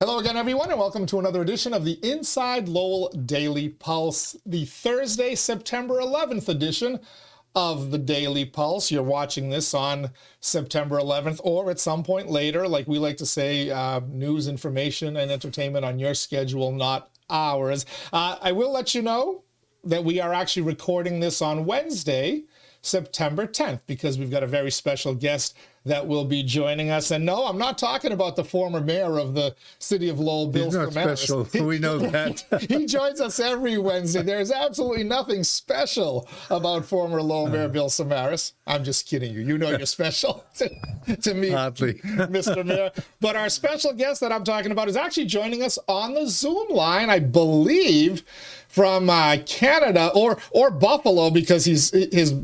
Hello again, everyone, and welcome to another edition of the Inside Lowell Daily Pulse, the Thursday, September 11th edition of the Daily Pulse. You're watching this on September 11th or at some point later, like we like to say, news, information, and entertainment on your schedule, not ours. I will let you know that we are actually recording this on Wednesday, September 10th, because we've got a very special guest that will be joining us. And no, I'm not talking about the former mayor of the city of Lowell, Bill He's not Samaras. special. We know that. He joins us every Wednesday. There's absolutely nothing special about former Lowell Mayor Bill Samaras. I'm just kidding you. You know you're special to me, Hardly. Mr. Mayor. But our special guest that I'm talking about is actually joining us on the Zoom line, I believe, from Canada or Buffalo, because his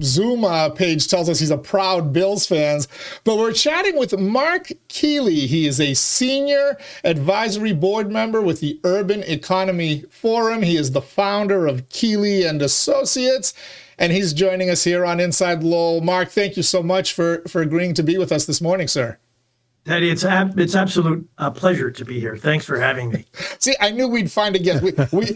Zoom page tells us he's a proud Bills fan. But we're chatting with Marc Kealey. He is a senior advisory board member with the Urban Economy Forum. He is the founder of Kealey and Associates, and he's joining us here on Inside Lowell. Marc, thank you so much for agreeing to be with us this morning, sir. Teddy, it's absolute pleasure to be here. Thanks for having me. See, I knew we'd find a guest.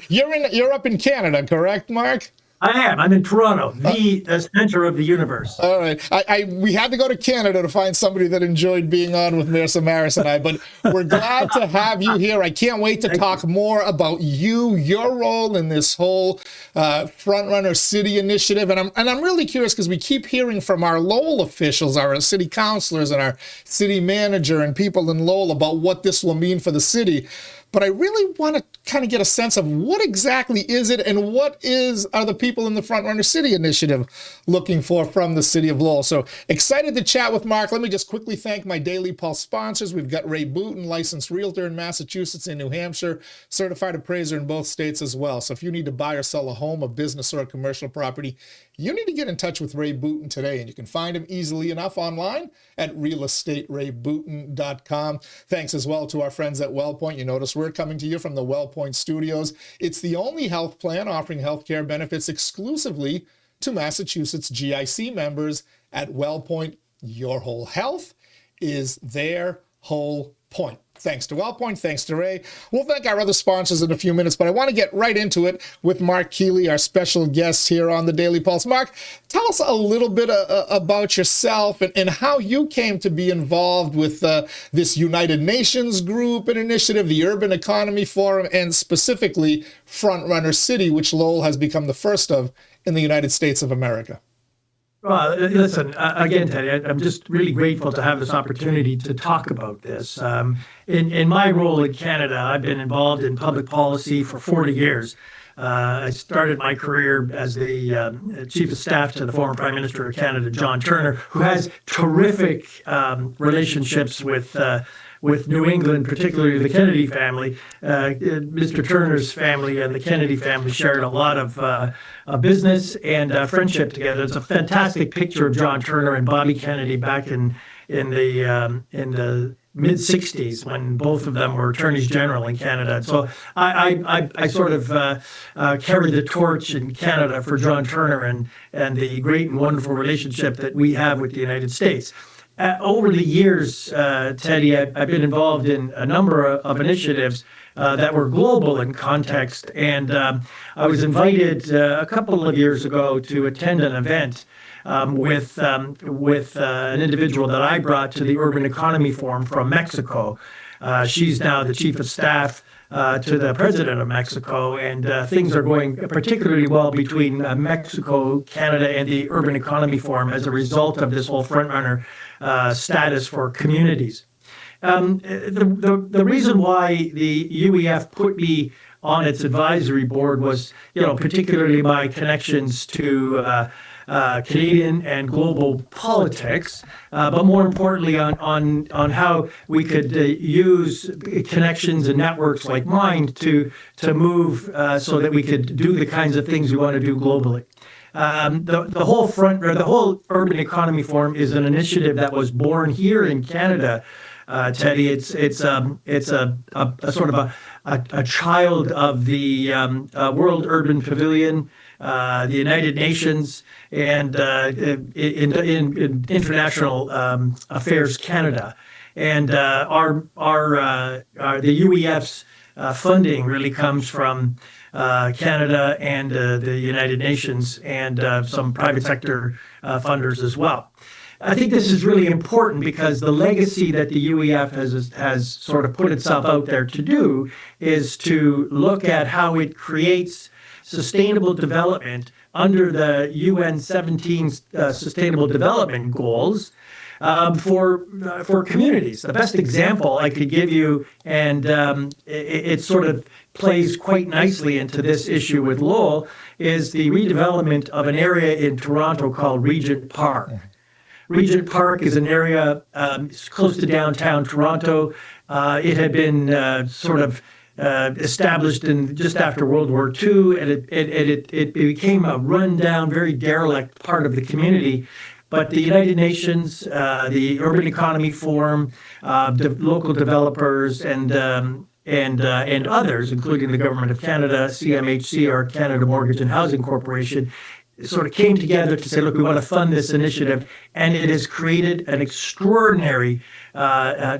You're up in Canada, correct, Marc? I am. I'm in Toronto, the center of the universe. All right. We had to go to Canada to find somebody that enjoyed being on with Mayor Samaras and I, but we're glad to have you here. I can't wait to talk more about your role in this whole Frontrunner City initiative. And I'm really curious because we keep hearing from our Lowell officials, our city councilors and our city manager and people in Lowell about what this will mean for the city. But I really want to kind of get a sense of what exactly is it and what are the people in the Frontrunner City Initiative looking for from the city of Lowell. So excited to chat with Marc. Let me just quickly thank my Daily Pulse sponsors. We've got Ray Booten, licensed realtor in Massachusetts and New Hampshire, certified appraiser in both states as well. So if you need to buy or sell a home, a business, or a commercial property, you need to get in touch with Ray Booten today, and you can find him easily enough online at realestaterayBooten.com. Thanks as well to our friends at WellPoint. You notice we're coming to you from the WellPoint studios. It's the only health plan offering healthcare benefits exclusively to Massachusetts GIC members at WellPoint. Your whole health is their whole point. Thanks to WellPoint, thanks to Ray. We'll thank our other sponsors in a few minutes, but I want to get right into it with Marc Kealey, our special guest here on the Daily Pulse. Marc, tell us a little bit about yourself and how you came to be involved with this United Nations group and initiative, the Urban Economy Forum, and specifically Frontrunner City, which Lowell has become the first of in the United States of America. Well, listen, again, Teddy, I'm just really grateful to have this opportunity to talk about this. In my role in Canada, I've been involved in public policy for 40 years. I started my career as the chief of staff to the former Prime Minister of Canada, John Turner, who has terrific relationships with New England, particularly the Kennedy family. Mr. Turner's family and the Kennedy family shared a lot of business and friendship together. It's a fantastic picture of John Turner and Bobby Kennedy back in the mid-'60s when both of them were attorneys general in Canada. And so I sort of carried the torch in Canada for John Turner and the great and wonderful relationship that we have with the United States. Over the years, Teddy, I've been involved in a number of initiatives that were global in context, and I was invited a couple of years ago to attend an event with an individual that I brought to the Urban Economy Forum from Mexico. She's now the chief of staff to the president of Mexico, and things are going particularly well between Mexico, Canada, and the Urban Economy Forum as a result of this whole frontrunner status for communities. The reason why the UEF put me on its advisory board was, particularly my connections to Canadian and global politics, but more importantly on how we could use connections and networks like mine to move so that we could do the kinds of things we want to do globally. The whole Urban Economy Forum is an initiative that was born here in Canada. Teddy, it's a sort of a child of the World Urban Pavilion, the United Nations, and in International Affairs Canada. And the UEF's funding really comes from Canada and the United Nations and some private sector funders as well. I think this is really important because the legacy that the UEF has sort of put itself out there to do is to look at how it creates sustainable development under the UN 17 Sustainable Development Goals for communities. The best example I could give you, and it sort of plays quite nicely into this issue with Lowell, is the redevelopment of an area in Toronto called Regent Park. Regent Park is an area close to downtown Toronto. It had been established in just after World War II, and it became a rundown, very derelict part of the community. But the United Nations, the Urban Economy Forum, local developers, and others, including the Government of Canada, CMHC, or Canada Mortgage and Housing Corporation, sort of came together to say, look, we want to fund this initiative, and it has created an extraordinary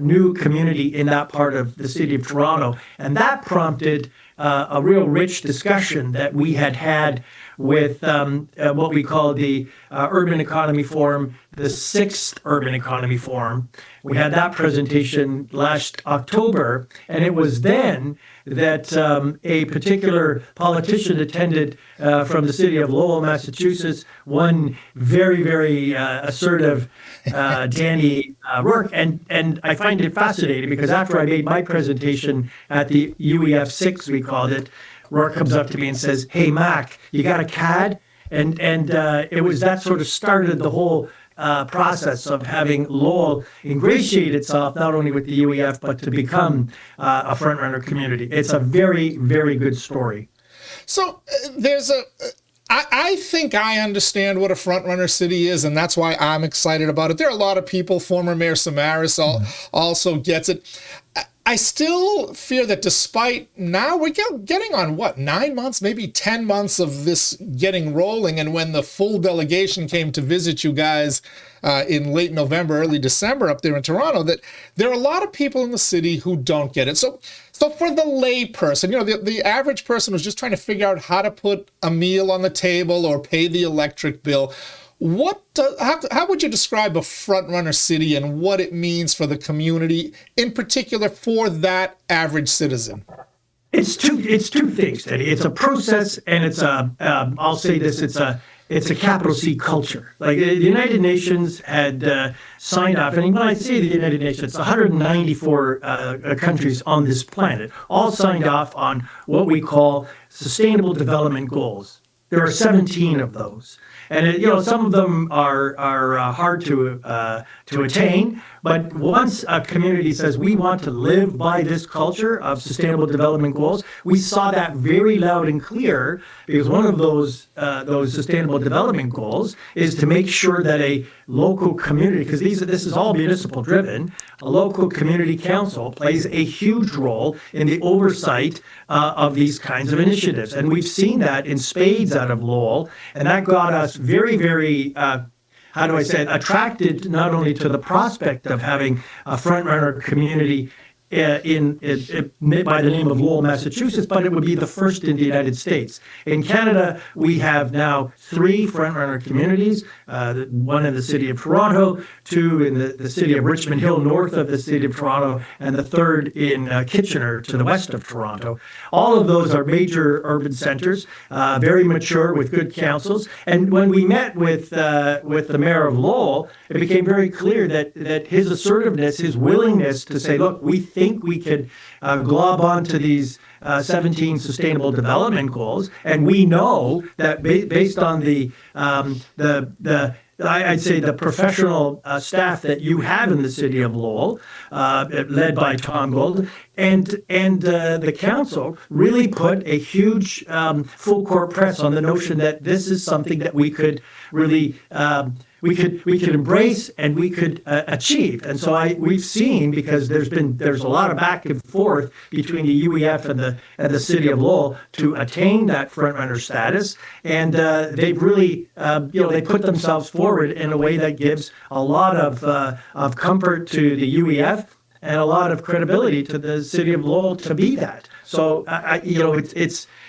new community in that part of the city of Toronto. And that prompted a real rich discussion that we had with what we call the Urban Economy Forum, the 6th Urban Economy Forum. We had that presentation last October, and it was then that a particular politician attended from the city of Lowell, Massachusetts, one very, very assertive Danny Rourke. And I find it fascinating because after I made my presentation at the UEF 6, we called it, Rourke comes up to me and says, "Hey, Mac, you got a CAD?" And it was that sort of started the whole process of having Lowell ingratiate itself not only with the UEF, but to become a frontrunner community. It's a very, very good story. So I think I understand what a frontrunner city is, and that's why I'm excited about it. There are a lot of people, former Mayor Samaras also gets it. I still fear that despite now we're getting on 9 months, maybe 10 months of this getting rolling. And when the full delegation came to visit you guys in late November, early December up there in Toronto, that there are a lot of people in the city who don't get it. So for the lay person, the average person who's just trying to figure out how to put a meal on the table or pay the electric bill, how would you describe a frontrunner city and what it means for the community, in particular for that average citizen? It's two things, Teddy. It's a process, and it's I'll say this, it's a capital C culture. Like the United Nations had signed off, and when I say the United Nations, 194 countries on this planet all signed off on what we call Sustainable Development Goals. There are 17 of those. And some of them are hard to attain, but once a community says we want to live by this culture of sustainable development goals, we saw that very loud and clear because one of those sustainable development goals is to make sure that a local community, because this is all municipal driven, a local community council plays a huge role in the oversight of these kinds of initiatives, and we've seen that in spades out of Lowell, and that got us very, very, attracted not only to the prospect of having a frontrunner community by the name of Lowell, Massachusetts, but it would be the first in the United States. In Canada, we have now 3 frontrunner communities, one in the city of Toronto, 2 in the city of Richmond Hill, north of the city of Toronto, and the 3rd in Kitchener, to the west of Toronto. All of those are major urban centers, very mature with good councils. And when we met with the mayor of Lowell, it became very clear that his assertiveness, his willingness to say, look, we think we could glob onto these 17 sustainable development goals, and we know that based on I'd say the professional staff that you have in the city of Lowell, led by Tom Gold, and the council really put a huge full court press on the notion that this is something that we could really we could embrace and we could achieve. And so we've seen, because there's a lot of back and forth between the UEF and the city of Lowell to attain that frontrunner status, and they've really they put themselves forward in a way that gives a lot of comfort to the UEF and a lot of credibility to the city of Lowell to be that. So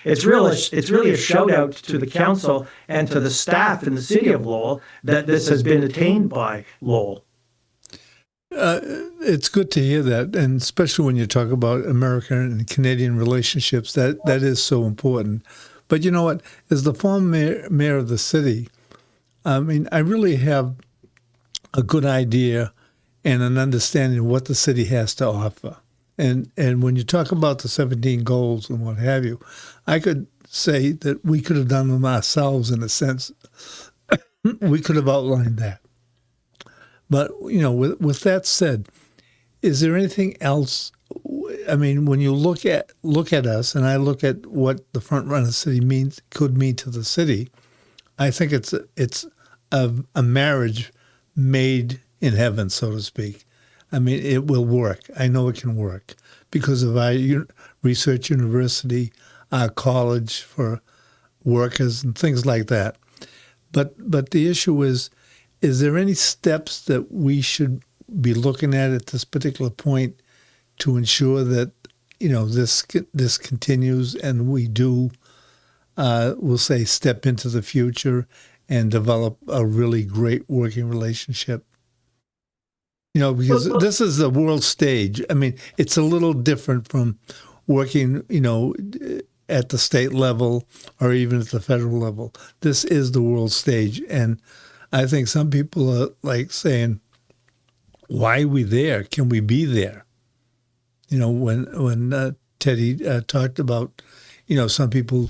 it's really a shout out to the council and to the staff in the city of Lowell that this has been attained by Lowell. It's good to hear that, and especially when you talk about American and Canadian relationships, that is so important. But you know what? As the former mayor of the city, I mean, I really have a good idea and an understanding of what the city has to offer. And when you talk about the 17 goals and what have you, I could say that we could have done them ourselves in a sense. We could have outlined that. But, with that said, is there anything else? I mean, when you look at us, and I look at what the front runner city could mean to the city, I think it's a marriage made in heaven, so to speak. I mean, it will work. I know it can work because of our research university, our college for workers, and things like that. But the issue is there any steps that we should be looking at this particular point to ensure that this continues and we do, we'll say, step into the future and develop a really great working relationship? Because this is the world stage. I mean, it's a little different from working, at the state level or even at the federal level. This is the world stage. And I think some people are like saying, why are we there? Can we be there? When Teddy talked about, some people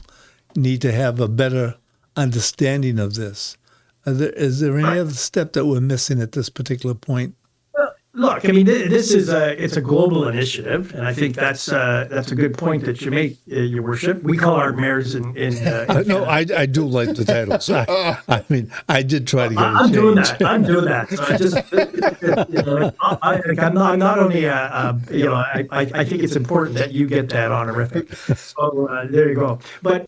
need to have a better understanding of this. Is there any other step that we're missing at this particular point? Look, I mean, this is it's a global initiative, and I think that's a good point that you make, Your Worship. We call our mayors in no, I do like the titles. I mean, I did try to get it changed. I'm doing that. So I just, I'm not only I think it's important that you get that honorific. So there you go. But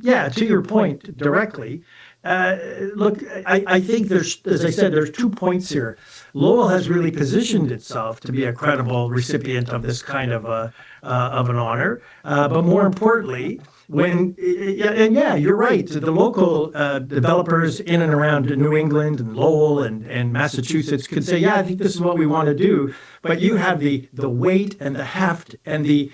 yeah, to your point directly. Look, I think as I said, there's 2 points here. Lowell has really positioned itself to be a credible recipient of this kind of an honor. But more importantly, you're right. The local developers in and around New England and Lowell and Massachusetts could say, yeah, I think this is what we want to do. But you have the weight and the heft and the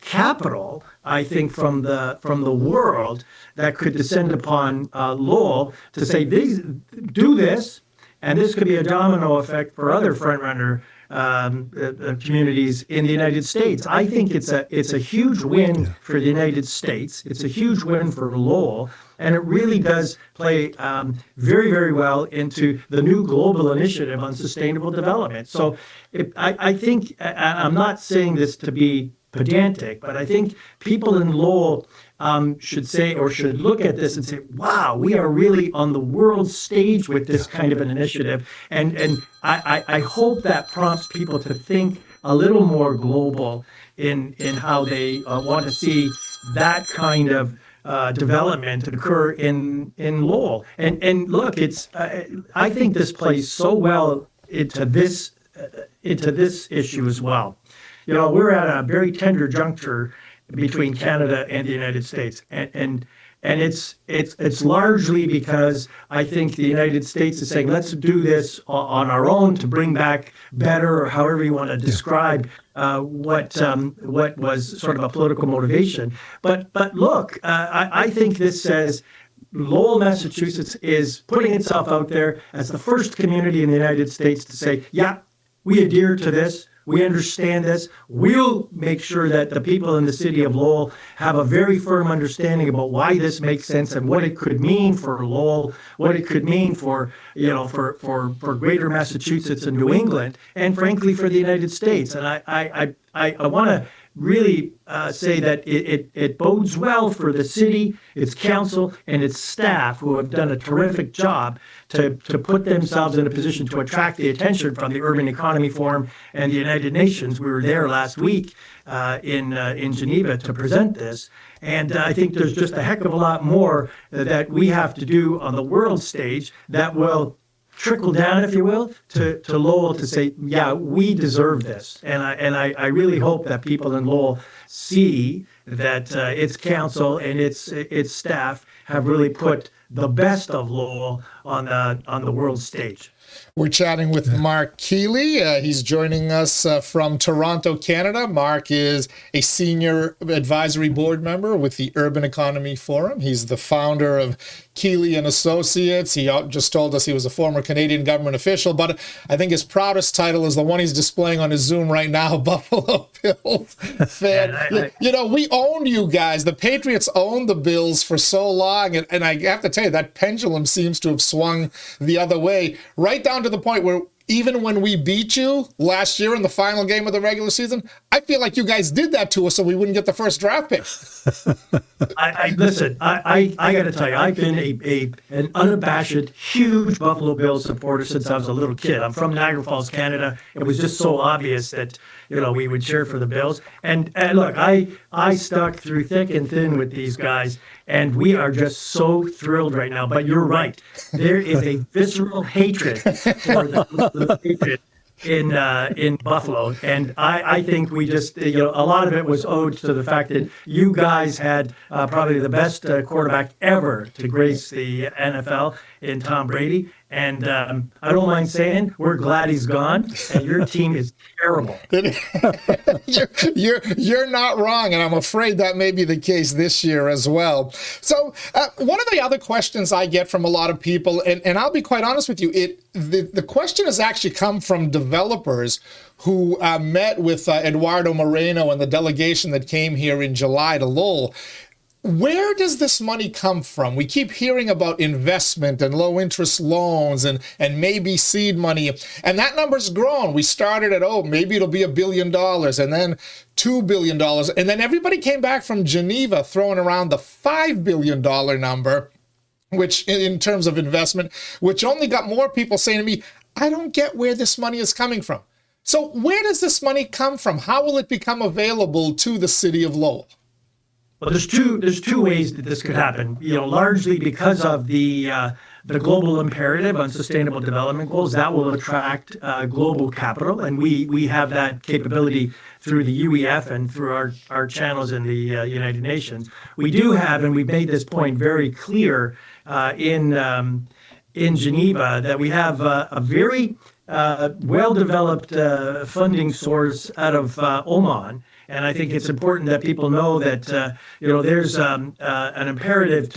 capital, I think, from the world that could descend upon Lowell to say, do this, and this could be a domino effect for other frontrunner communities in the United States. I think it's a huge win for the United States. It's a huge win for Lowell, and it really does play very, very well into the new global initiative on sustainable development. So I think, I'm not saying this to be pedantic, but I think people in Lowell should say, or should look at this and say, wow, we are really on the world stage with this kind of an initiative. And I hope that prompts people to think a little more global in how they want to see that kind of development occur in Lowell. And look, I think this plays so well into this issue as well. We're at a very tender juncture between Canada and the United States, and it's largely because I think the United States is saying, let's do this on our own to bring back better, or however you want to describe what was sort of a political motivation. But look, I think this says Lowell, Massachusetts is putting itself out there as the first community in the United States to say, yeah, we adhere to this. We understand this. We'll make sure that the people in the city of Lowell have a very firm understanding about why this makes sense and what it could mean for Lowell, what it could mean for greater Massachusetts and New England, and frankly for the United States. And I want to really say that it bodes well for the city, its council, and its staff, who have done a terrific job to put themselves in a position to attract the attention from the Urban Economy Forum and the United Nations. We were there last week in Geneva to present this. And I think there's just a heck of a lot more that we have to do on the world stage that will trickle down, if you will, to Lowell to say, yeah, we deserve this. And I really hope that people in Lowell see that its council and its staff have really put the best of Lowell on the world stage. We're chatting with Marc Kealey. He's joining us from Toronto, Canada. Marc is a senior advisory board member with the Urban Economy Forum. He's the founder of Kealey and Associates. He just told us he was a former Canadian government official, but I think his proudest title is the one he's displaying on his Zoom right now, Buffalo Bills fan. You know, we owned you guys. The Patriots owned the Bills for so long, and I have to tell you, that pendulum seems to have swung the other way, right down to the point where even when we beat you last year in the final game of the regular season, I feel like you guys did that to us so we wouldn't get the first draft pick. Listen, I got to tell you, I've been an unabashed, huge Buffalo Bills supporter since I was a little kid. I'm from Niagara Falls, Canada. It was just so obvious that, you know, we would cheer for the Bills. And look, I stuck through thick and thin with these guys, and we are just so thrilled right now. But you're right. There is a visceral hatred for the Patriots in Buffalo, and I think we just, you know, a lot of it was owed to the fact that you guys had probably the best quarterback ever to grace the NFL in Tom Brady, and I don't mind saying we're glad he's gone, and your team is terrible. You're not wrong, and I'm afraid that may be the case this year as well. So one of the other questions I get from a lot of people, and I'll be quite honest with you, the question has actually come from developers who met with Eduardo Moreno and the delegation that came here in July to Lowell. Where does this money come from? We keep hearing about investment and low interest loans and maybe seed money, and that number's grown. We started at, maybe it'll be $1 billion, and then $2 billion, and then everybody came back from Geneva throwing around the $5 billion number, which in terms of investment, which only got more people saying to me, I don't get where this money is coming from. So where does this money come from? How will it become available to the city of Lowell? Well, there's two ways that this could happen. You know, largely because of the global imperative on sustainable development goals, that will attract global capital, and we have that capability through the UEF and through our channels in the United Nations. We do have, and we've made this point very clear in Geneva, that we have a very well-developed funding source out of Oman. And I think it's important that people know that you know, there's an imperative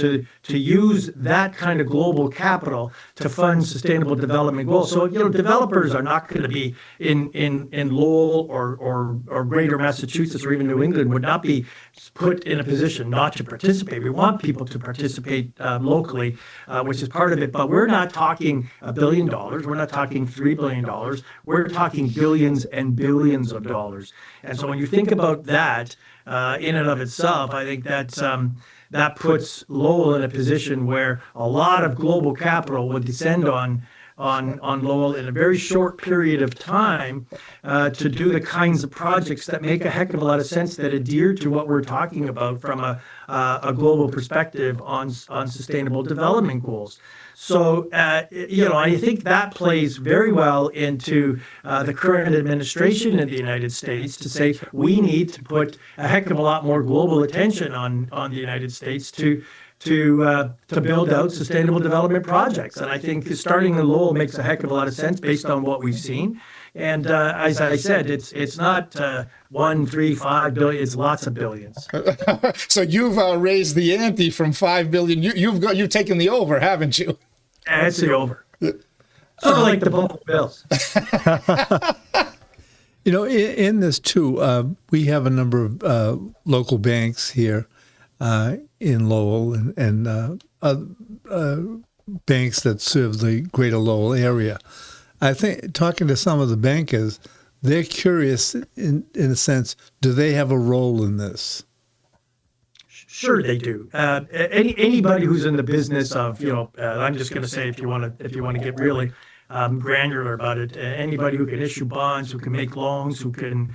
to use that kind of global capital to fund sustainable development goals. So, you know, developers are not going to be in Lowell or Greater Massachusetts or even New England would not be put in a position not to participate. We want people to participate locally, which is part of it. But we're not talking $1 billion. We're not talking $3 billion. We're talking billions and billions of dollars. And so when you think about that in and of itself, I think that puts Lowell in a position where a lot of global capital will descend on Lowell in a very short period of time to do the kinds of projects that make a heck of a lot of sense, that adhere to what we're talking about from a global perspective on sustainable development goals. So, you know, I think that plays very well into the current administration in the United States to say we need to put a heck of a lot more global attention on the United States to build out sustainable development projects. And I think starting in Lowell makes a heck of a lot of sense based on what we've seen. And as I said, it's not 1, 3, 5 billion. It's lots of billions. So you've raised the ante from 5 billion. You've taken the over, haven't you? It's the over. Sort of like the Buffalo Bills. You know, in this too, we have a number of local banks here in Lowell and banks that serve the greater Lowell area. I think talking to some of the bankers, they're curious in a sense, do they have a role in this? Sure, they do. Anybody who's in the business of, I'm just going to say, if you want to get really granular about it, anybody who can issue bonds, who can make loans, who can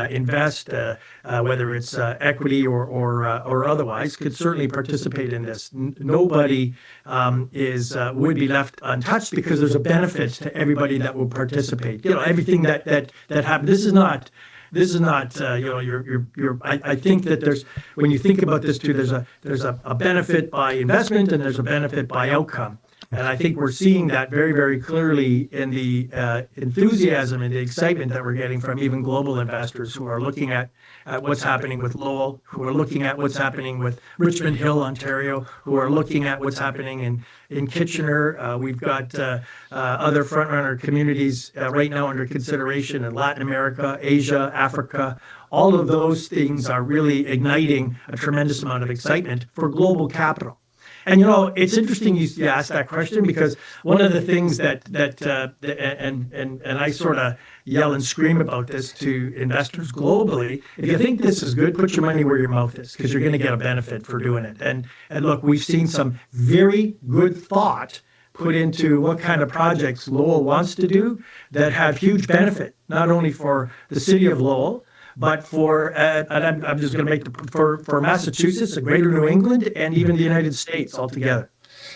invest, whether it's equity or otherwise, could certainly participate in this. Nobody would be left untouched because there's a benefit to everybody that will participate. Everything that happens. This is not, I think that when you think about this too, there's a benefit by investment and there's a benefit by outcome. And I think we're seeing that very, very clearly in the enthusiasm and the excitement that we're getting from even global investors who are looking at what's happening with Lowell, who are looking at what's happening with Richmond Hill, Ontario, who are looking at what's happening in Kitchener. We've got other frontrunner communities right now under consideration in Latin America, Asia, Africa. All of those things are really igniting a tremendous amount of excitement for global capital. And it's interesting you asked that question, because one of the things that I sort of yell and scream about this to investors globally: if you think this is good, put your money where your mouth is, because you're going to get a benefit for doing it. And look, we've seen some very good thought put into what kind of projects Lowell wants to do that have huge benefit, not only for the city of Lowell, but for, and I'm just going to make for Massachusetts, the greater New England, and even the United States altogether.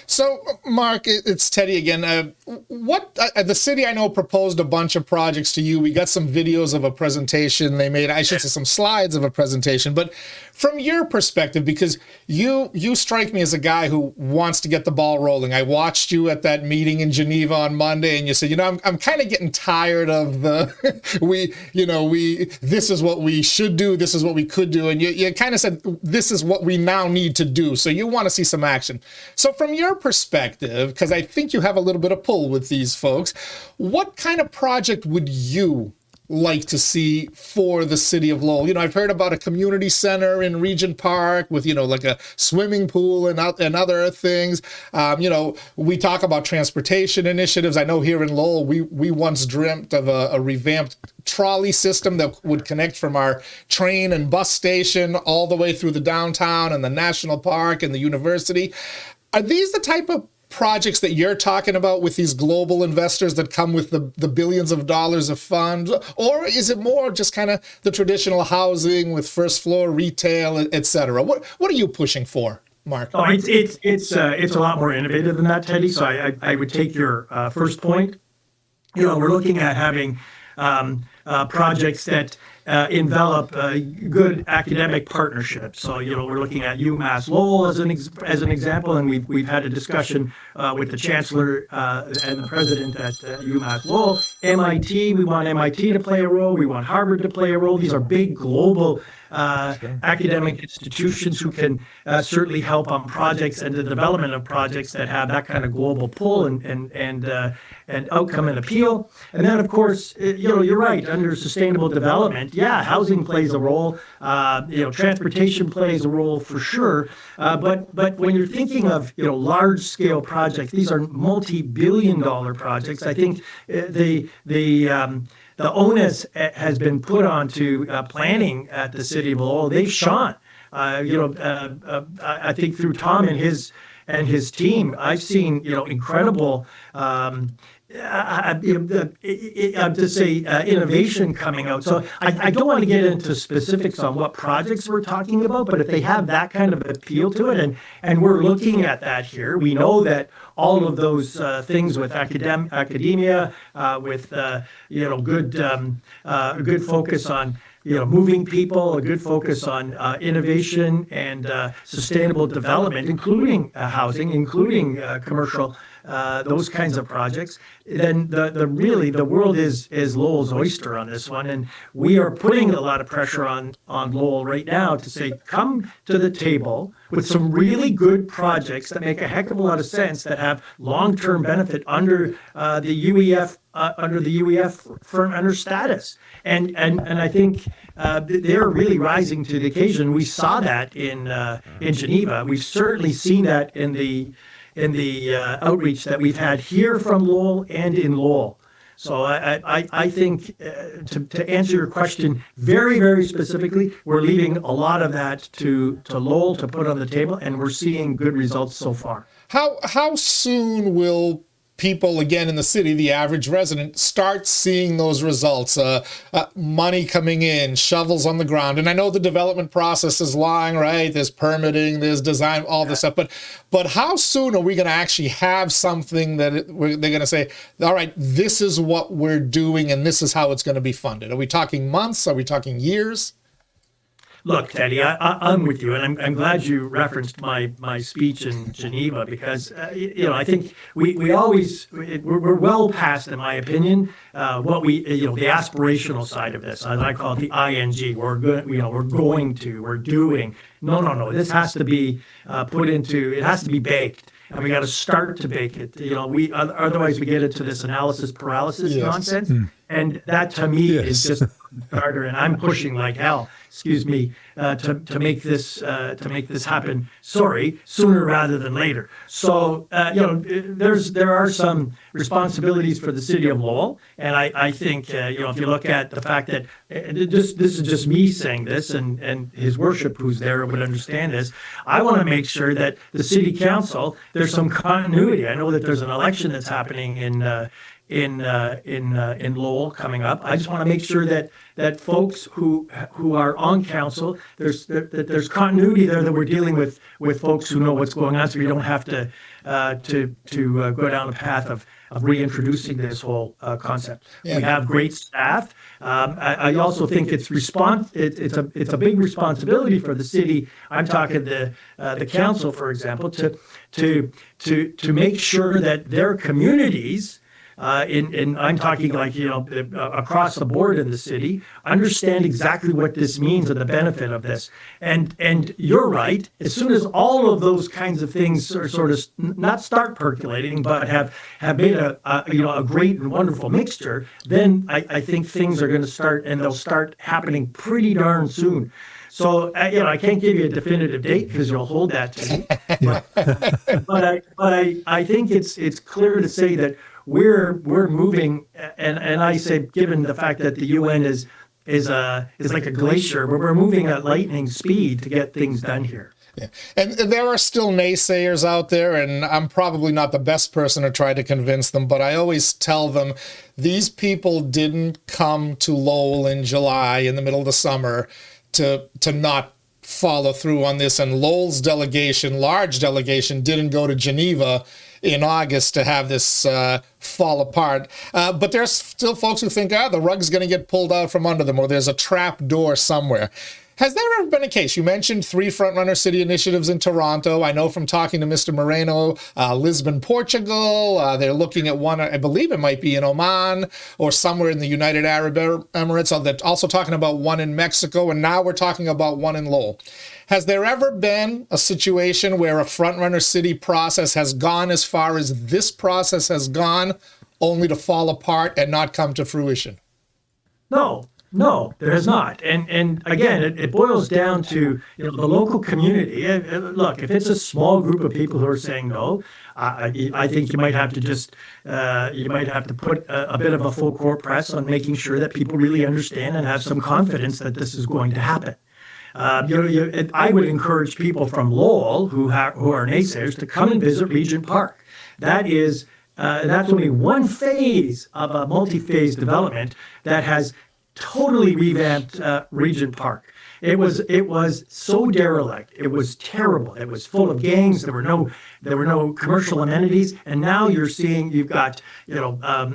So, Marc, it's Teddy again. The city, I know, proposed a bunch of projects to you. We got some videos of a presentation they made. I should say some slides of a presentation. But from your perspective, because you strike me as a guy who wants to get the ball rolling. I watched you at that meeting in Geneva on Monday, and you said, I'm kind of getting tired of the this is what we should do, this is what we could do, and you kind of said this is what we now need to do. So you want to see some action. So from your perspective, because I think you have a little bit of pull with these folks, what kind of project would you like to see for the city of Lowell? I've heard about a community center in Regent Park with, like a swimming pool and other things. We talk about transportation initiatives. I know here in Lowell, we once dreamt of a revamped trolley system that would connect from our train and bus station all the way through the downtown and the national park and the university. Are these the type of projects that you're talking about with these global investors that come with the billions of dollars of funds? Or is it more just kind of the traditional housing with first floor retail, et cetera? What are you pushing for, Marc? Oh, it's a lot more innovative than that, Teddy. So I would take your first point. We're looking at having projects that envelop good academic partnerships. So we're looking at UMass Lowell as an example, and we've had a discussion with the chancellor and the president at UMass Lowell. MIT, we want MIT to play a role. We want Harvard to play a role. These are big global academic institutions who can certainly help on projects and the development of projects that have that kind of global pull and outcome and appeal. And then, of course, you're right. Under sustainable development, housing plays a role. Transportation plays a role for sure. But when you're thinking of large-scale projects, these are multi-billion-dollar projects. I think the onus has been put onto planning at the city of Lowell. They've shone. I think through Tom and his team, I've seen incredible innovation coming out. So I don't want to get into specifics on what projects we're talking about, but if they have that kind of appeal to it, and we're looking at that here, we know that all of those things with academia, with good focus on moving people, a good focus on innovation and sustainable development, including housing, including commercial, those kinds of projects, then the world is Lowell's oyster on this one. And we are putting a lot of pressure on Lowell right now to say, come to the table with some really good projects that make a heck of a lot of sense, that have long-term benefit under the UEF front-runner status. And I think they're really rising to the occasion. We saw that in Geneva. We've certainly seen that in the outreach that we've had here from Lowell and in Lowell. So I think to answer your question very, very specifically, we're leaving a lot of that to Lowell to put on the table, and we're seeing good results so far. How soon will people, again in the city, the average resident, start seeing those results? Money coming in, shovels on the ground. And I know the development process is long, right? There's permitting, there's design, all this stuff. But how soon are we going to actually have something that they're going to say, all right, this is what we're doing and this is how it's going to be funded? Are we talking months? Are we talking years? Look, Teddy, I'm with you, and I'm glad you referenced my speech in Geneva because I think we're well past, in my opinion, what the aspirational side of this. I call it the ing. We're doing. No. This has to be it has to be baked. And we got to start to bake it. Otherwise we get into this analysis paralysis nonsense, and that to me is just harder. And I'm pushing like hell. Excuse me, to make this happen. Sooner rather than later. So there are some responsibilities for the city of Lowell, and I think if you look at the fact that this is just me saying this, and His Worship who's there would understand this. I want to make sure that the city council, there's some continuity. I know that there's an election that's happening in Lowell coming up. I just want to make sure that folks who are on council, there's continuity there, that we're dealing with folks who know what's going on, so we don't have to go down a path of reintroducing this whole concept. Yeah. We have great staff. I also think it's a big responsibility for the city. I'm talking the council, for example, to make sure that their communities, I'm talking like across the board in the city, understand exactly what this means and the benefit of this. And you're right. As soon as all of those kinds of things are sort of not start percolating, but have made a great and wonderful mixture, then I think things are going to start, and they'll start happening pretty darn soon. So I can't give you a definitive date because you'll hold that to me. But I think it's clear to say that we're moving, and I say, given the fact that the UN is like a glacier, but we're moving at lightning speed to get things done here. Yeah. And there are still naysayers out there, and I'm probably not the best person to try to convince them, but I always tell them these people didn't come to Lowell in July in the middle of the summer to not follow through on this, and Lowell's large delegation, didn't go to Geneva in August to have this fall apart. But there's still folks who think, the rug's going to get pulled out from under them, or there's a trap door somewhere. Has there ever been a case? You mentioned 3 frontrunner city initiatives in Toronto. I know from talking to Mr. Moreno, Lisbon, Portugal. They're looking at one, I believe it might be in Oman or somewhere in the United Arab Emirates. They're also talking about one in Mexico, and now we're talking about one in Lowell. Has there ever been a situation where a frontrunner city process has gone as far as this process has gone, only to fall apart and not come to fruition? No, there has not. And again, it boils down to the local community. Look, if it's a small group of people who are saying no, I think you might have to put a bit of a full court press on making sure that people really understand and have some confidence that this is going to happen. I would encourage people from Lowell who are naysayers to come and visit Regent Park. That's only one phase of a multi-phase development that has totally revamped Regent Park. It was so derelict. It was terrible. It was full of gangs. There were no commercial amenities. And now you've got lovely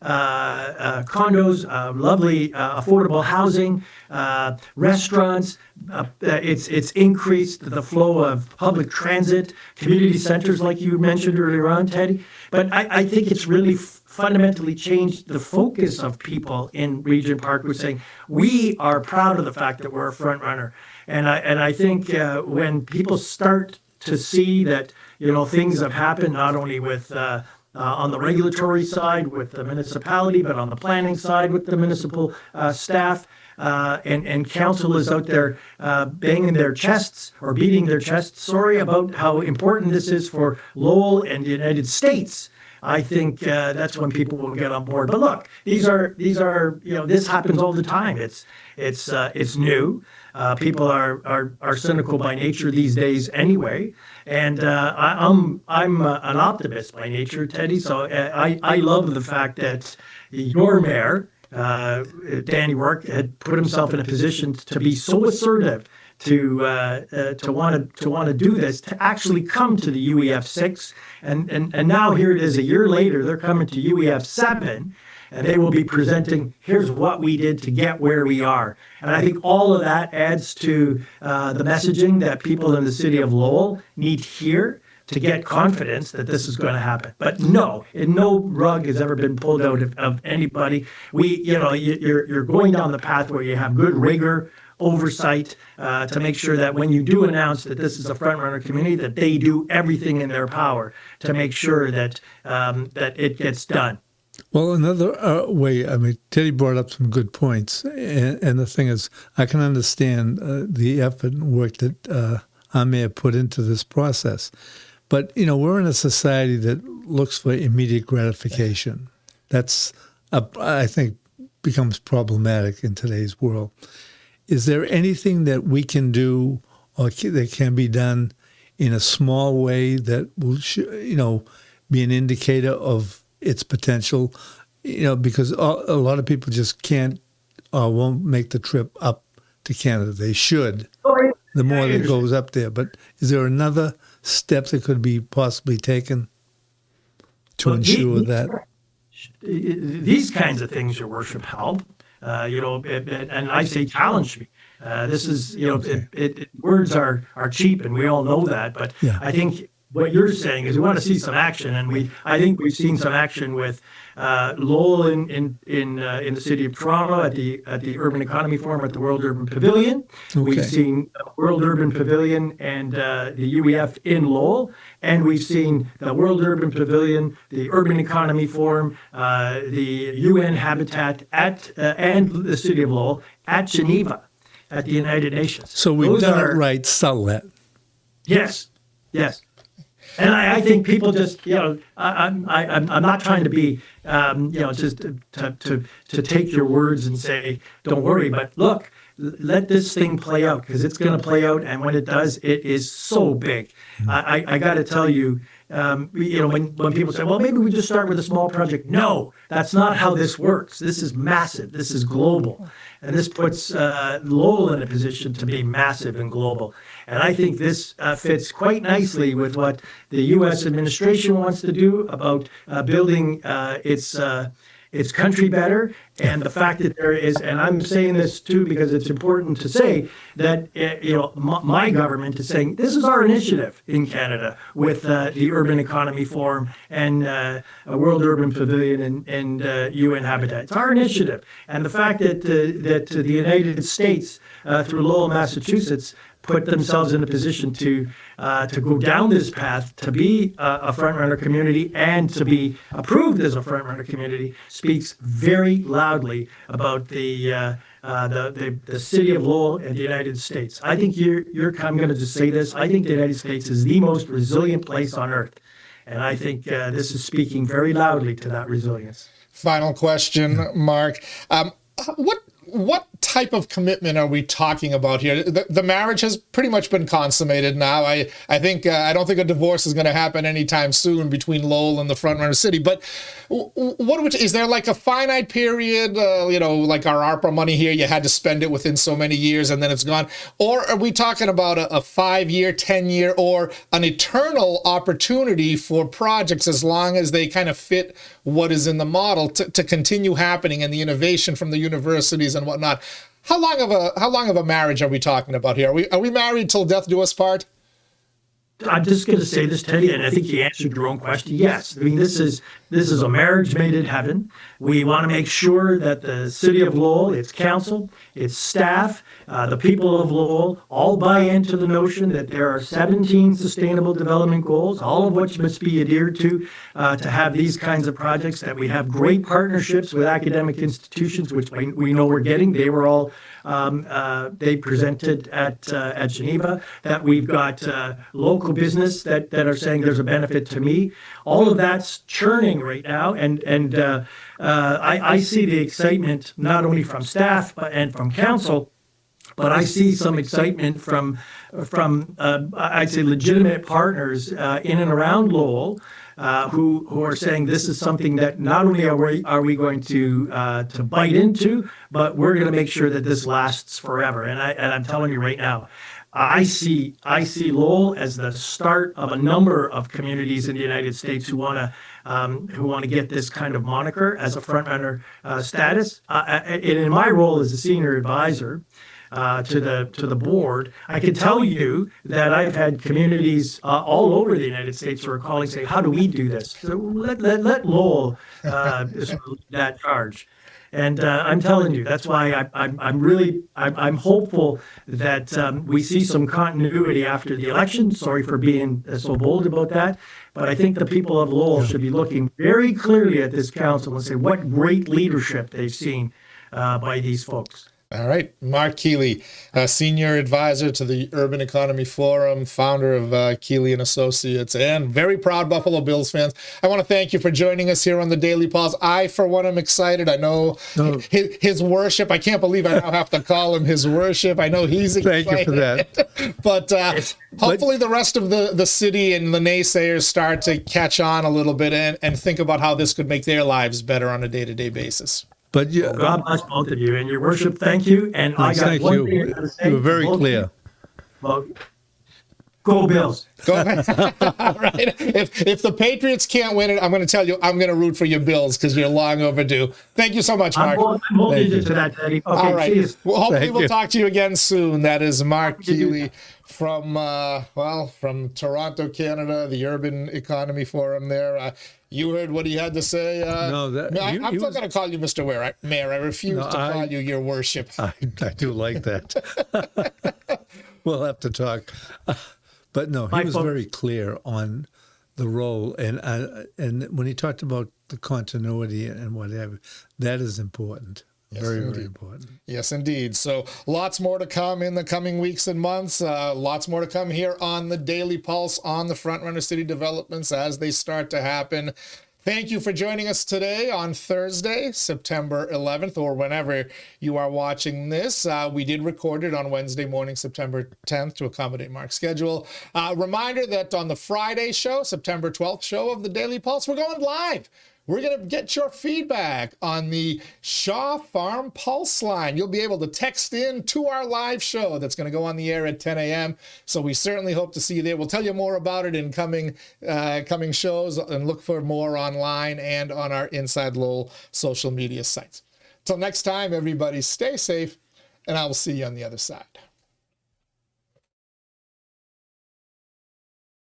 condos, lovely affordable housing, restaurants. It's increased the flow of public transit, community centers like you mentioned earlier on, Teddy. But I think it's really fundamentally changed the focus of people in Regent Park, who are saying, we are proud of the fact that we're a front runner. And I think when people start to see that things have happened, not only with on the regulatory side with the municipality, but on the planning side with the municipal staff, and council is out there beating their chests about how important this is for Lowell and the United States. I think that's when people will get on board. But look, these are this happens all the time. It's new. People are cynical by nature these days anyway, and I'm an optimist by nature, Teddy. So I love the fact that your mayor, Danny Rourke, had put himself in a position to be so assertive to want to do this, to actually come to the UEF 6, and now here it is a year later, they're coming to UEF 7, and they will be presenting, here's what we did to get where we are. And I think all of that adds to the messaging that people in the city of Lowell need to hear to get confidence that this is going to happen. But no rug has ever been pulled out of anybody. You're going down the path where you have good rigor, oversight to make sure that when you do announce that this is a front runner community, that they do everything in their power to make sure that that it gets done. Well, another way, I mean, Teddy brought up some good points. And the thing is, I can understand the effort and work that I may have put into this process. But, we're in a society that looks for immediate gratification. That's, I think, becomes problematic in today's world. Is there anything that we can do or that can be done in a small way that will, be an indicator of its potential? Because a lot of people just can't or won't make the trip up to Canada. They should, the more that goes up there. But is there another step that could be possibly taken to ensure that? These kinds of things, Your Worship, help. And I say challenge me. This is, words are cheap, and we all know that. But yeah. I think what you're saying is we want to see some action, and I think we've seen some action with Lowell in the city of Toronto at the Urban Economy Forum at the World Urban Pavilion. Okay. We've seen World Urban Pavilion and the UEF in Lowell, and we've seen the World Urban Pavilion, the Urban Economy Forum, the UN Habitat and the city of Lowell at Geneva at the United Nations. So we've done it right, sell that. Yes. And I think people just, I'm not trying to be, just to take your words and say, don't worry, but look, let this thing play out, because it's going to play out, and when it does, it is so big. I got to tell you, when people say, well, maybe we just start with a small project. No, that's not how this works. This is massive. This is global. And this puts Lowell in a position to be massive and global. And I think this fits quite nicely with what the U.S. administration wants to do about building its country better, and the fact that there is, and I'm saying this too because it's important to say that my government is saying this is our initiative in Canada with the Urban Economy Forum and World Urban Pavilion and UN Habitat. It's our initiative, and the fact that the United States through Lowell, Massachusetts, put themselves in a position to go down this path, to be a front-runner community and to be approved as a front-runner community, speaks very loudly about the city of Lowell and the United States. I think I'm going to just say this. I think the United States is the most resilient place on earth, and I think this is speaking very loudly to that resilience. Final question, Marc. What type of commitment are we talking about here? The marriage has pretty much been consummated now. I don't think a divorce is going to happen anytime soon between Lowell and the frontrunner city. But is there like a finite period? Like our ARPA money here, you had to spend it within so many years and then it's gone. Or are we talking about a 5-year, 10-year, or an eternal opportunity for projects as long as they kind of fit what is in the model to continue happening and the innovation from the universities and whatnot? How long of a marriage are we talking about here? Are we married till death do us part? I'm just going to say this, Teddy, and I think you answered your own question. Yes, I mean this is a marriage made in heaven. We want to make sure that the city of Lowell, its council, its staff, the people of Lowell all buy into the notion that there are 17 sustainable development goals, all of which must be adhered to have these kinds of projects, that we have great partnerships with academic institutions, which we know we're getting. They were all, they presented at Geneva, that we've got local business that are saying there's a benefit to me. All of that's churning right now, and I see the excitement not only from staff and from council, but I see some excitement from I'd say legitimate partners in and around Lowell who are saying this is something that not only are we going to bite into, but we're going to make sure that this lasts forever. And I'm telling you right now, I see Lowell as the start of a number of communities in the United States who want to get this kind of moniker as a frontrunner status. And in my role as a senior advisor to the board, I can tell you that I've had communities all over the United States who are calling, saying, "How do we do this?" So let Lowell lead that charge. And I'm telling you, that's why I'm hopeful that we see some continuity after the election. Sorry for being so bold about that, but I think the people of Lowell should be looking very clearly at this council and say what great leadership they've seen by these folks. All right. Marc Kealey, Senior Advisor to the Urban Economy Forum, founder of Kealey & Associates, and very proud Buffalo Bills fans. I want to thank you for joining us here on the Daily Pulse. I, for one, am excited. I know his worship. I can't believe I now have to call him his worship. I know he's excited. Thank you for that. But hopefully the rest of the city and the naysayers start to catch on a little bit and think about how this could make their lives better on a day-to-day basis. But God bless both of you and your worship. Thank you. And I got one thing I gotta say. You were very clear. Well, go Bills. Go ahead. All right. If the Patriots can't win it, I'm going to tell you, I'm going to root for your Bills because you're long overdue. Thank you so much, Marc. I'm holding you to that, Teddy. Okay, all right. cheers. Well, hopefully we'll talk to you again soon. That is Marc Kealey from Toronto, Canada, the Urban Economy Forum there. You heard what he had to say. I'm still going to call you Mr. Mayor. I refuse to call you your worship. I do like that. We'll have to talk. But no, he was very clear on the role. And when he talked about the continuity and whatever, that is important. Yes, very, indeed. very important. Yes, indeed. So lots more to come in the coming weeks and months. Lots more to come here on the Daily Pulse on the Frontrunner City developments as they start to happen. Thank you for joining us today on Thursday, September 11th, or whenever you are watching this. We did record it on Wednesday morning, September 10th, to accommodate Marc's schedule. Reminder that on the Friday show, September 12th show of the Daily Pulse, we're going live. We're going to get your feedback on the Shaw Farm Pulse line. You'll be able to text in to our live show that's going to go on the air at 10 a.m. So we certainly hope to see you there. We'll tell you more about it in coming shows, and look for more online and on our Inside Lowell social media sites. Till next time, everybody, stay safe, and I will see you on the other side.